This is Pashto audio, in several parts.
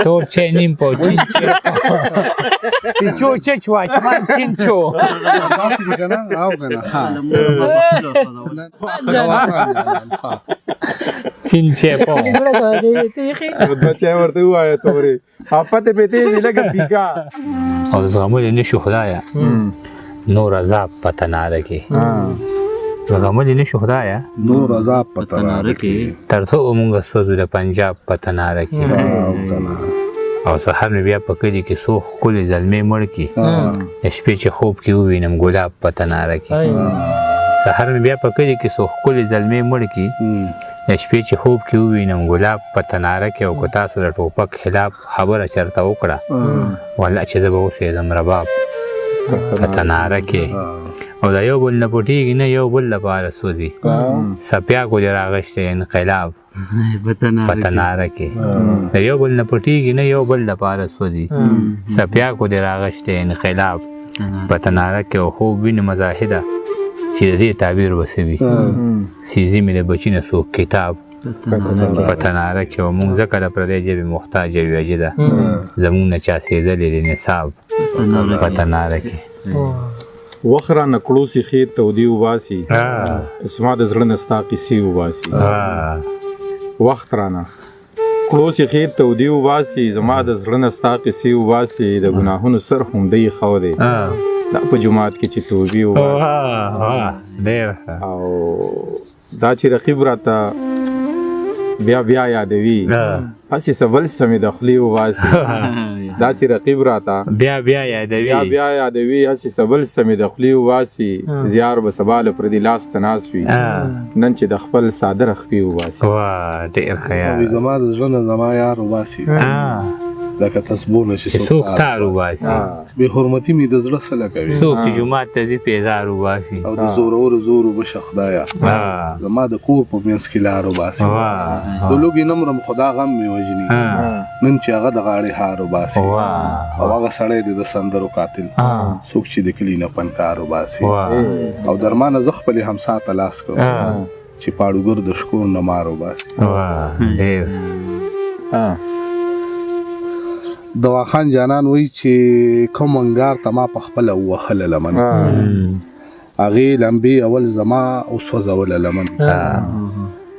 تو چینیم پو چینچه پیچو چه چواچمان چینچو داسې دي که نه او که نه چینچه پو دوه چای ورته ووایه تورې پته پېتې دي لکه پیکا او زغملی نشو خدایه نور عذاب په تناره کې زغملی نشو خدایه نور عذاب په تناره کې تر څو مونږ سوځو د پنجاب په تناره کې او که نه او سهار مې بیا په کلي کې څو ښکلې زلمې مړ کړي د شپې چې خوب کې ووینم ګلاب په تناره کې سهار مې بیا په کلي کې څو ښکلې زلمې مړ کړي د شپې چې خوب کې ووینم ګلاب په تناره کې او که تاسو د ټوپک خلاف خبره چېرته وکړه والله چې زه به اوسېدم رباب په تناره کې او د یو بل نه پټېږي نه یو بل لپاره سوځي څپیاکو دې راغشتی انقلاب په تناره کې د یو بل نه پټېږي نه یو بل لپاره سوځي څپیاکو دې راغشتی انقلاب په تناره کې او خوب وینې مزاحده چې د دې تعبیر به څه وي سیزي مې د بچي نه څوک کتاب په تناره کې او موږ ځکه د پردۍ ژبې محتاج یو عجیده زموږ نه چا سېزلې د نصاب په تناره کې وخت رانه کړوسي خیر تودې وباسي زما د زړه نه ستا قیسې وباسي وخت رانه کړوسي خیر تودې وباسي زما د زړه نه ستا قیسې وباسي د ګناهونو سر خوندی خو دی دا په جومات کې چې توبې وباسي او دا چې رقیب راته بیا یادوي هسې څه بل څه مې د خولې وباسي دا چې رقیب راته بیا یادوي هسې څه بل څه مې د خولې وباسي زیار به سبا له پردي لاس ته ناست وي نن چې د خپل صادره خپې وباسي ډېر ښه یاد زما د زړه نه زما یار وباسي لکه تسبونه چې څوک تار وباسي بې حرمتي مې د زړه څه لګوي څوک چې جومات ته ځي پیزار وباسي او د زورورو زور وبشه خدایه زما د کور په منځ کې لار وباسي د لوږې نه مرم خدا غم مې وژني نن چې هغه د غاړې هار وباسي او هغه سړی دی د سندرو قاتل څوک چې د کلي نه پنکار وباسي او درمانه زه خپلې همسا ته لاس کوم چې پاړوګر د شکور نه مار وباسي دواخان جانان وایي چې کوم انګار ته ما په خپله ووهله لمن هغې لمبې اول زما وسوځوله لمن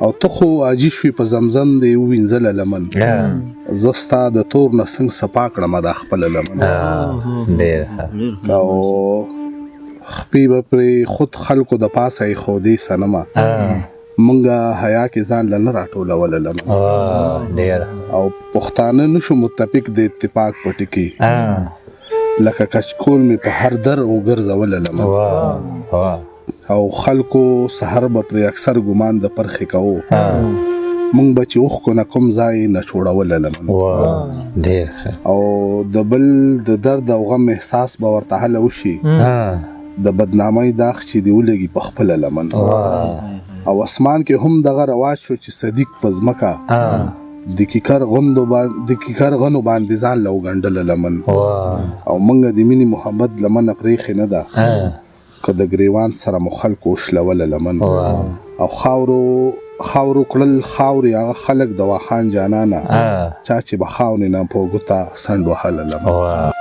او ته خو عاجي شوې په زمزم دې ووینځله لمن زه ستا د تور نه څنګ صفا کړمه دا خپله لمن او خپې به پرې خود خلکو د پاسه ایښودې صنمه مونږه حیا کې ځان له نه راټولوله لمن او پښتانه نشو متفق د اتفاق په ټکي لکه کچکول مې په هر در وګرځوله لمن او خلکو سحر به پرې اکثر ګمان د پرخې کوو مونږ به چې اوښکو نه کوم ځای نه چوړوله لمن او د بل د درد او غم احساس به ورته هله وشي د بدنامۍ داغ چې دې ولګي په خپله لمن او اسمان کې هم دغه رواج شو چې صدیق په ځمکه د کیکر غنو باندې ځان له وګنډله لمن او موږ د مینې محبت لمنه پرېښې نه ده که د ګریوان سره مو خلکو وشلوله لمن او خاورو کړل خاورې هغه خلک د واخان جانانه چا چې به خاونې نه په ګوته سنډ وهله لمن